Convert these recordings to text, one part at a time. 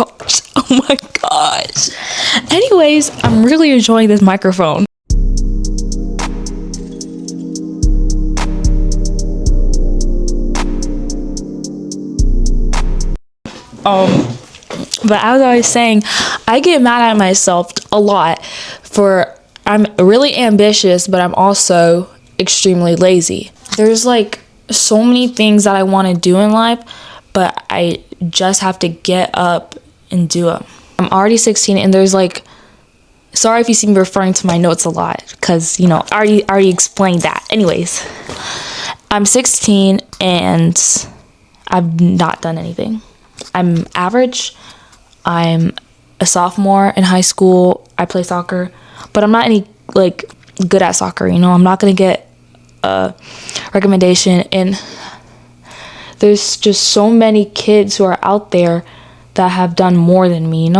Oh my gosh. Anyways, I'm really enjoying this microphone. But as I was saying, I get mad at myself a lot for I'm really ambitious, but I'm also extremely lazy. There's like so many things that I want to do in life, but I just have to get up and do them. I'm already 16 and there's like, sorry if you see me referring to my notes a lot because, I already explained that. Anyways, I'm 16 and I've not done anything. I'm average. I'm a sophomore in high school. I play soccer, but I'm not any like good at soccer. I'm not gonna get a recommendation. And there's just so many kids who are out there that have done more than me.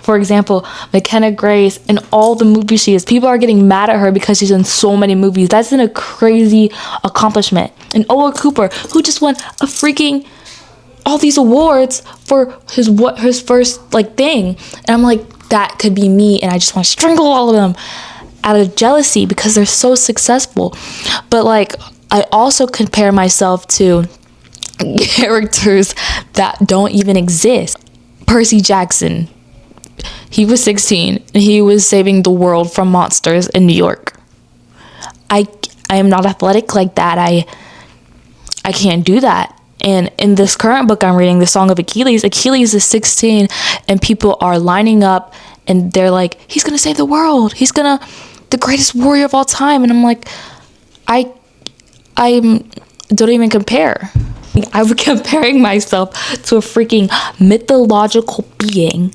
For example, McKenna Grace and all the movies she is. People are getting mad at her because she's in so many movies. That's a crazy accomplishment. And Ola Cooper, who just won a freaking all these awards for his first thing, and I'm like, that could be me, and I just want to strangle all of them out of jealousy because they're so successful. But I also compare myself to characters that don't even exist. Percy Jackson, he was 16 and he was saving the world from monsters in New York. I am not athletic like that. I can't do that. And in this current book I'm reading, The Song of Achilles is 16 and people are lining up and they're like, he's going to save the world. He's the greatest warrior of all time. And I'm like, I don't even compare. I'm comparing myself to a freaking mythological being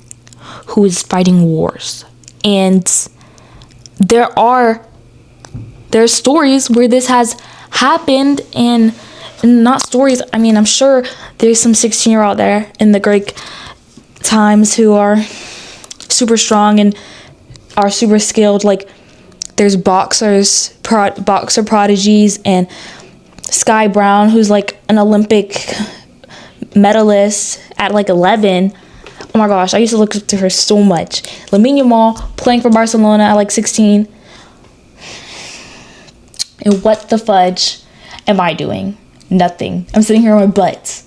who is fighting wars. And there's stories where this has happened and not stories. I mean, I'm sure there's some 16-year-old out there in the Greek times who are super strong and are super skilled. Like, there's boxer prodigies and Sky Brown, who's like an Olympic medalist at 11. Oh my gosh, I used to look up to her so much. Lamine Yamal playing for Barcelona at 16. And what the fudge am I doing? Nothing. I'm sitting here on my butt.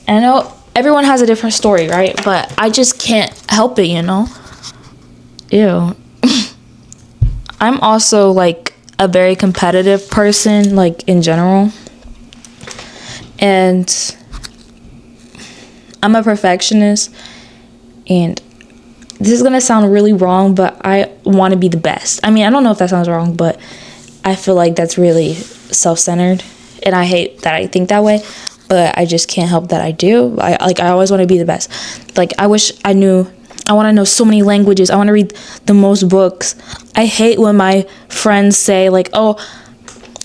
And I know everyone has a different story, right? But I just can't help it, Ew. I'm also a very competitive person, in general. And I'm a perfectionist. And this is going to sound really wrong, but I want to be the best. I mean, I don't know if that sounds wrong, but I feel like that's really self-centered. And I hate that I think that way, but I just can't help that I do. I always want to be the best. I wish I want to know so many languages. I want to read the most books. I hate when my friends say oh,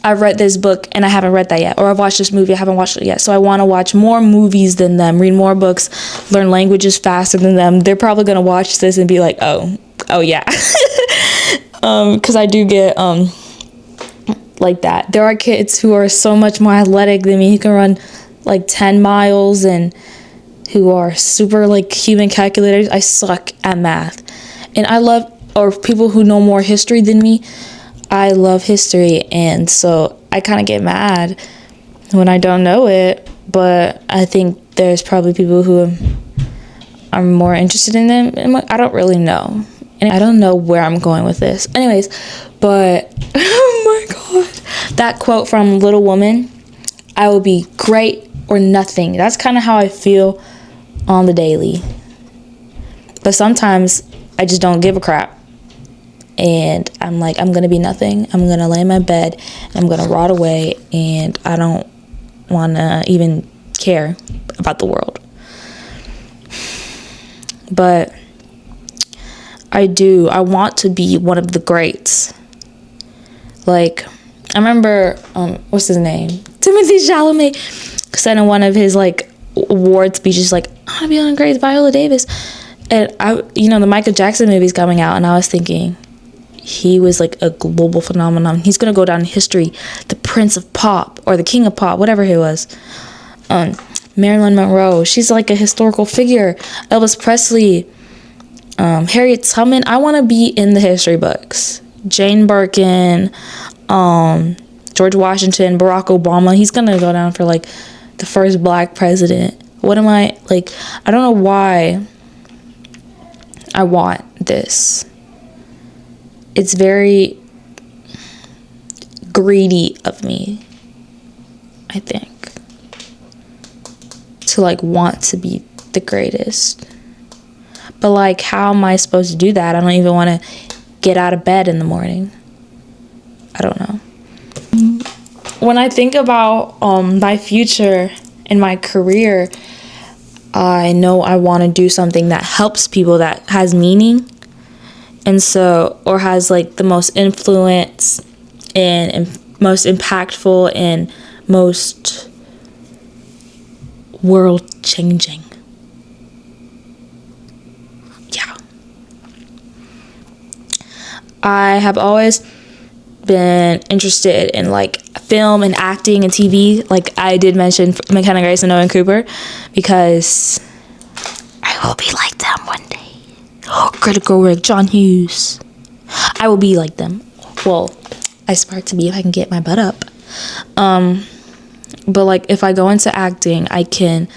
I've read this book and I haven't read that yet. Or I've watched this movie, I haven't watched it yet. So I want to watch more movies than them, read more books, learn languages faster than them. They're probably going to watch this and be like, oh yeah. Because I do get like that. There are kids who are so much more athletic than me, who can run 10 miles and who are super human calculators. I suck at math. And or people who know more history than me. I love history, and so I kind of get mad when I don't know it, but I think there's probably people who are more interested in them. I don't really know. And I don't know where I'm going with this. Anyways, but oh my god. That quote from Little Woman, I will be great or nothing. That's kind of how I feel on the daily. But sometimes I just don't give a crap. And I'm like, I'm going to be nothing. I'm going to lay in my bed. And I'm going to rot away. And I don't want to even care about the world. But I want to be one of the greats. I remember, what's his name? Timothy Chalamet said in one of his award speeches, I want to be on Greats, Viola Davis. And the Michael Jackson movie's coming out, and I was thinking, he was a global phenomenon. He's gonna go down in history, the Prince of Pop or the King of Pop, whatever he was. Marilyn Monroe, she's like a historical figure. Elvis Presley, Harriet Tubman. I want to be in the history books. Jane Birkin, George Washington, Barack Obama. He's gonna go down for like the first black president. What am I like? I don't know why I want this. It's very greedy of me, I think, to like want to be the greatest. But like, how am I supposed to do that? I don't even want to get out of bed in the morning. I don't know. When I think about my future and my career, I know I want to do something that helps people, that has meaning, and so, or has like the most influence and most impactful and most world changing. Yeah. I have always been interested in like film and acting and TV. Like I did mention McKenna Grace and Owen Cooper, because I will be like them one day. Greta Gerwig, John Hughes. I will be like them. Well, I aspire to be if I can get my butt up. But like if I go into acting, I can.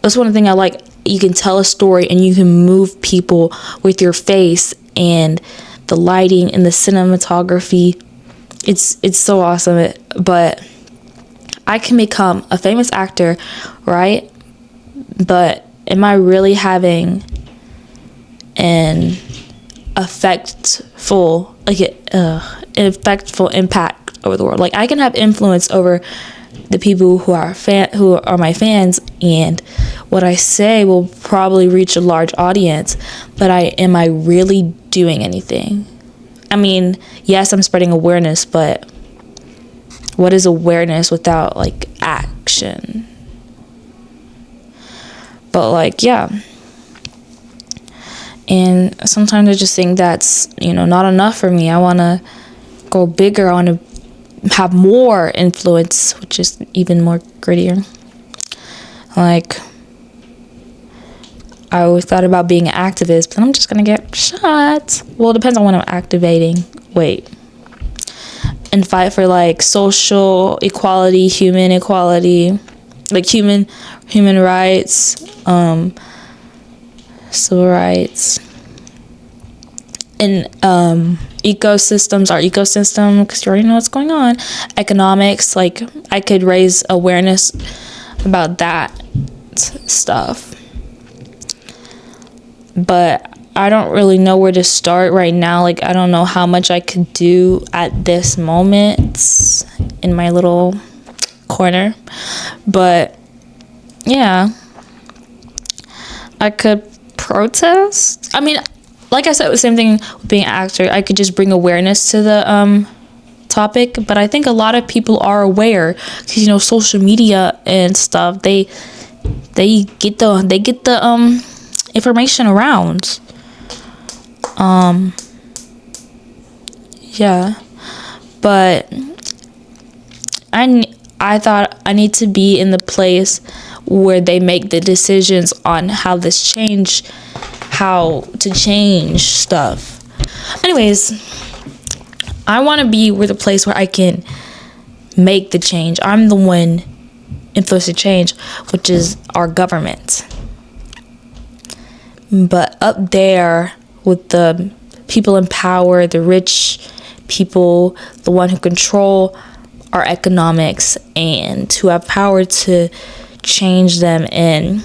That's one thing I like. You can tell a story and you can move people with your face and the lighting and the cinematography. It's so awesome. But I can become a famous actor, right? But am I really having an effectful impact over the world? Like I can have influence over the people who are my fans, and what I say will probably reach a large audience, but am I really doing anything? I mean, yes, I'm spreading awareness, but what is awareness without like action? But like, yeah. And sometimes I just think that's, not enough for me. I want to go bigger. I want to have more influence, which is even more grittier. Like, I always thought about being an activist, but I'm just going to get shot. Well, it depends on what I'm activating. And fight for, like, social equality, human equality, like human rights, civil rights, and ecosystems, our ecosystem, because you already know what's going on. Economics, like I could raise awareness about that stuff, but I don't really know where to start right now. Like I don't know how much I could do at this moment in my little corner, but yeah, I could protest. I mean, like I said, the same thing with being an actor. I could just bring awareness to the topic, but I think a lot of people are aware because social media and stuff. They get the information around. Yeah, but I thought I need to be in the place where they make the decisions on how to change stuff. Anyways, I want to be with a place where I can make the change. I'm the one influencing change, which is our government. But up there with the people in power, the rich people, the one who control our economics and who have power to change them, and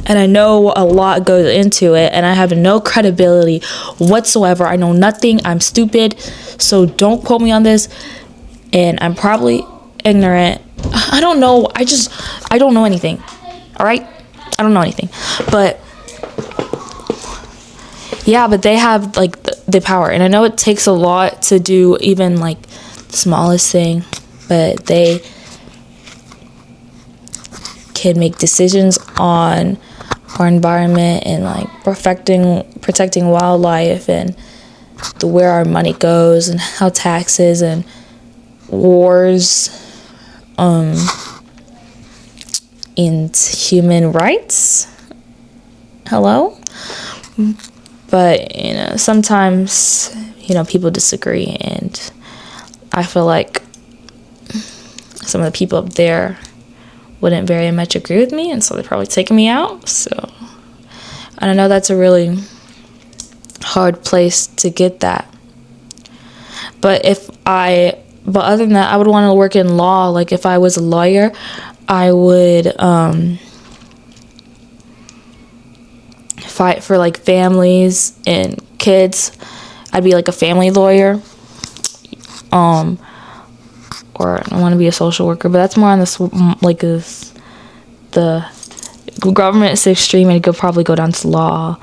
I know a lot goes into it, and I have no credibility whatsoever. I know nothing. I'm stupid, so don't quote me on this, and I'm probably ignorant. I don't know. I don't know anything. All right? I don't know anything. But yeah, but they have like the power, and I know it takes a lot to do even like the smallest thing, but they can make decisions on our environment and like protecting wildlife and where our money goes and how taxes and wars and human rights. Hello? But, sometimes, people disagree, and I feel like some of the people up there wouldn't very much agree with me, and so they're probably taking me out. So I don't know, that's a really hard place to get that. But other than that, I would want to work in law. Like, if I was a lawyer, I would fight for like families and kids. I'd be like a family lawyer. Or I want to be a social worker, but that's more on this, like, the government is extreme, and it could probably go down to law,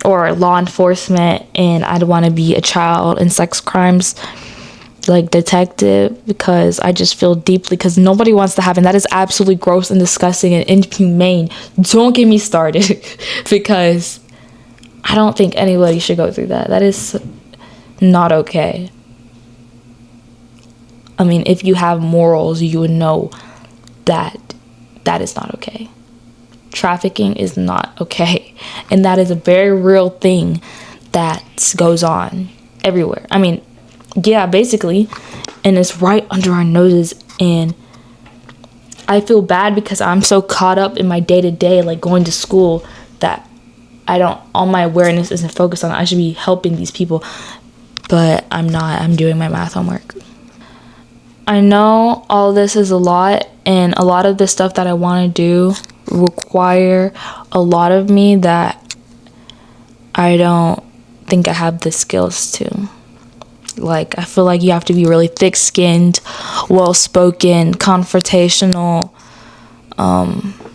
or law enforcement, and I'd want to be a child and sex crimes, like, detective, because I just feel deeply, because nobody wants to have, and that is absolutely gross and disgusting and inhumane. Don't get me started, because I don't think anybody should go through that. That is not okay. I mean, if you have morals, you would know that that is not okay. Trafficking is not okay. And that is a very real thing that goes on everywhere. I mean, yeah, basically. And it's right under our noses. And I feel bad because I'm so caught up in my day-to-day, like going to school, that all my awareness isn't focused on it. I should be helping these people. But I'm not. I'm doing my math homework. I know all this is a lot, and a lot of the stuff that I want to do require a lot of me that I don't think I have the skills to. Like, I feel like you have to be really thick-skinned, well-spoken, confrontational,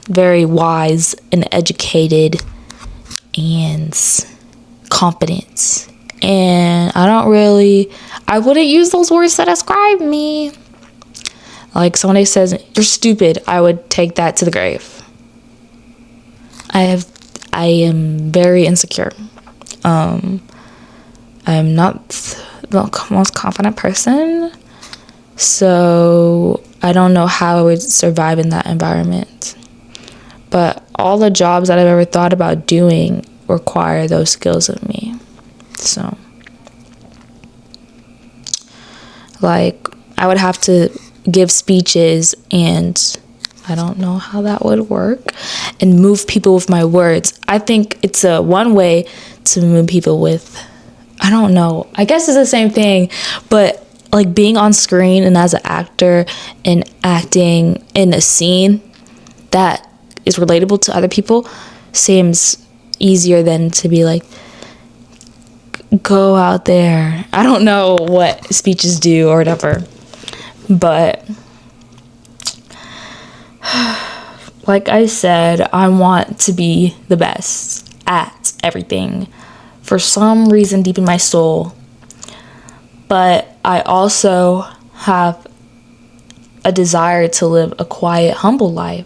very wise and educated, and competent. And I wouldn't use those words to describe me. Like, somebody says, you're stupid, I would take that to the grave. I am very insecure. I'm not the most confident person. So I don't know how I would survive in that environment. But all the jobs that I've ever thought about doing require those skills of me. So, like, I would have to give speeches, and I don't know how that would work, and move people with my words. I think it's one way to move people with, I don't know, I guess it's the same thing, but like being on screen and as an actor and acting in a scene that is relatable to other people seems easier than to be like, go out there. I don't know what speeches do or whatever, but like I said, I want to be the best at everything for some reason deep in my soul, but I also have a desire to live a quiet, humble life.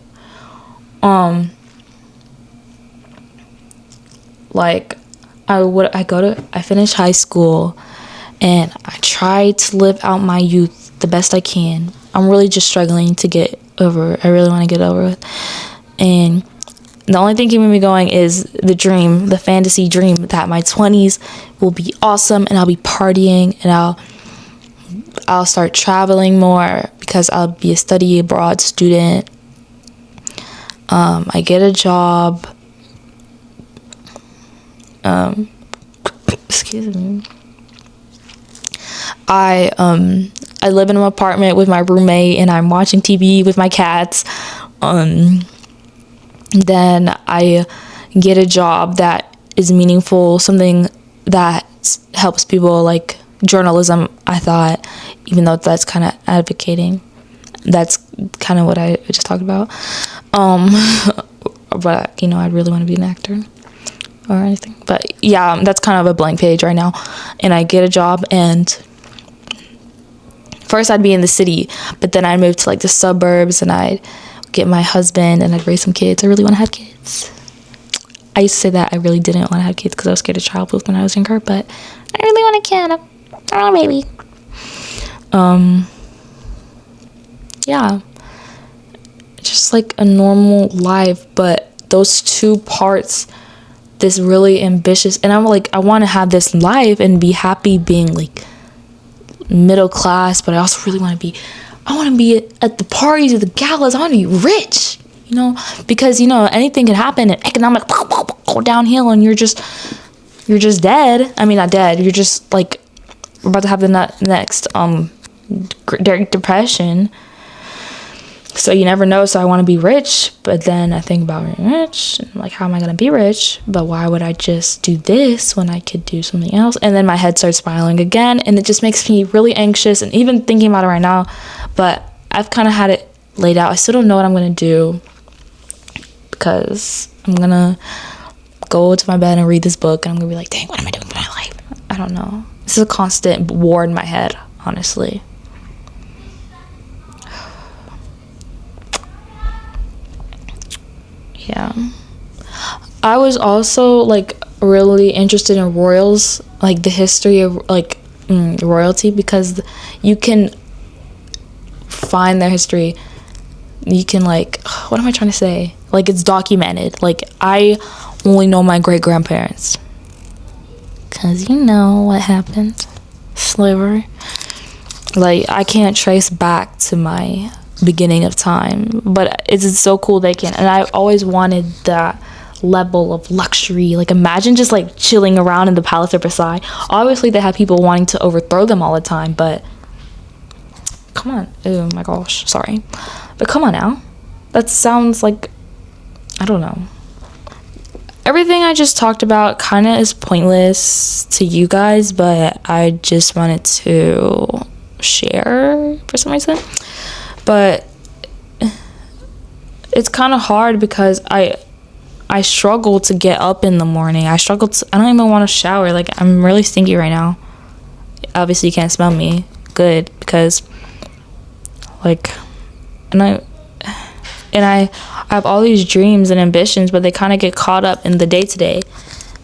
Like, I finished high school, and I try to live out my youth the best I can. I'm really just struggling to get over it. I really want to get over it. And the only thing keeping me going is the dream, the fantasy dream that my 20s will be awesome, and I'll be partying, and I'll start traveling more because I'll be a study abroad student. I get a job. Excuse me. I live in an apartment with my roommate, and I'm watching TV with my cats. Then I get a job that is meaningful, something that helps people, like journalism, I thought, even though that's kind of advocating. That's kind of what I just talked about. But, I really want to be an actor or anything. But, yeah, that's kind of a blank page right now. And I get a job, and first I'd be in the city, but then I'd move to, like, the suburbs, and I'd get my husband, and I'd raise some kids. I really want to have kids. I used to say that I really didn't want to have kids because I was scared of childbirth when I was younger, but I really want a kid. Oh, maybe. Yeah. just like a normal life, but those two parts, this really ambitious, and I'm like, I want to have this life and be happy being like middle class, but I also really want to be, I want to be at the parties, at the galas, I want to be rich, you know, because, you know, anything can happen and economic go downhill and you're just dead. I mean, not dead, you're just like about to have the next Great Depression. So you never know. So I want to be rich, but then I think about being rich and like, how am I going to be rich? But why would I just do this when I could do something else? And then my head starts spiraling again, and it just makes me really anxious. And even thinking about it right now, but I've kind of had it laid out. I still don't know what I'm going to do, because I'm going to go to my bed and read this book, and I'm going to be like, dang, what am I doing with my life? I don't know. This is a constant war in my head, honestly. Yeah, I was also like really interested in royals, like the history of like royalty, because you can find their history. You can like, what am I trying to say? Like, it's documented. Like, I only know my great grandparents, cause you know what happened, slavery. Like, I can't trace back to my beginning of time, but it's so cool they can. And I always wanted that level of luxury. Like, imagine just like chilling around in the palace of Versailles. Obviously they have people wanting to overthrow them all the time, but come on. Oh my gosh, sorry, but come on now. That sounds like, I don't know, everything I just talked about kind of is pointless to you guys, but I just wanted to share for some reason. But it's kind of hard because I struggle to get up in the morning. I don't even want to shower. Like, I'm really stinky right now. Obviously you can't smell me good, because like, and I have all these dreams and ambitions, but they kind of get caught up in the day-to-day,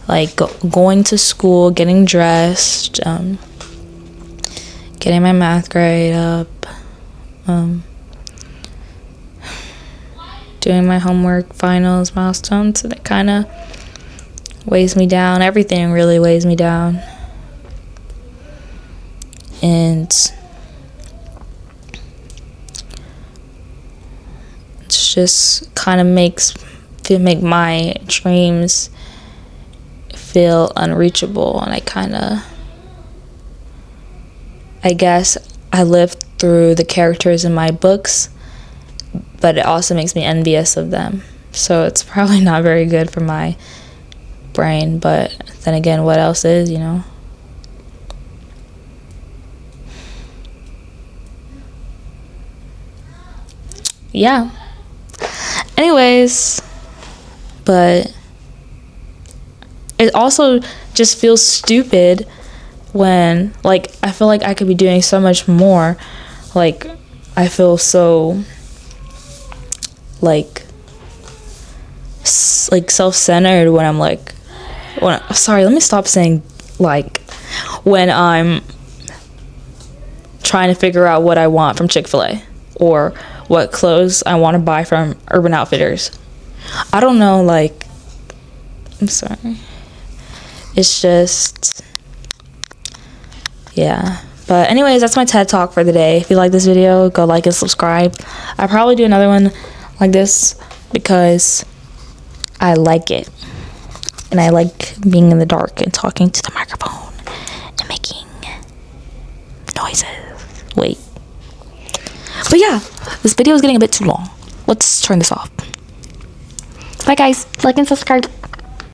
like going to school, getting dressed, getting my math grade up, doing my homework, finals, milestones. So that kind of weighs me down. Everything really weighs me down. And it's just kind of make my dreams feel unreachable. And I guess I live through the characters in my books, but it also makes me envious of them. So it's probably not very good for my brain, but then again, what else is, you know? Yeah. Anyways, but it also just feels stupid when, like, I feel like I could be doing so much more. Like, I feel so like self-centered when I'm like, sorry, let me stop saying like, when I'm trying to figure out what I want from Chick-fil-A or what clothes I want to buy from Urban Outfitters. I don't know, like, I'm sorry. It's just, yeah. But anyways, that's my TED Talk for the day. If you like this video, go like and subscribe. I'll probably do another one like this because I like it. And I like being in the dark and talking to the microphone and making noises. Wait. But yeah, this video is getting a bit too long. Let's turn this off. Bye guys. Like and subscribe.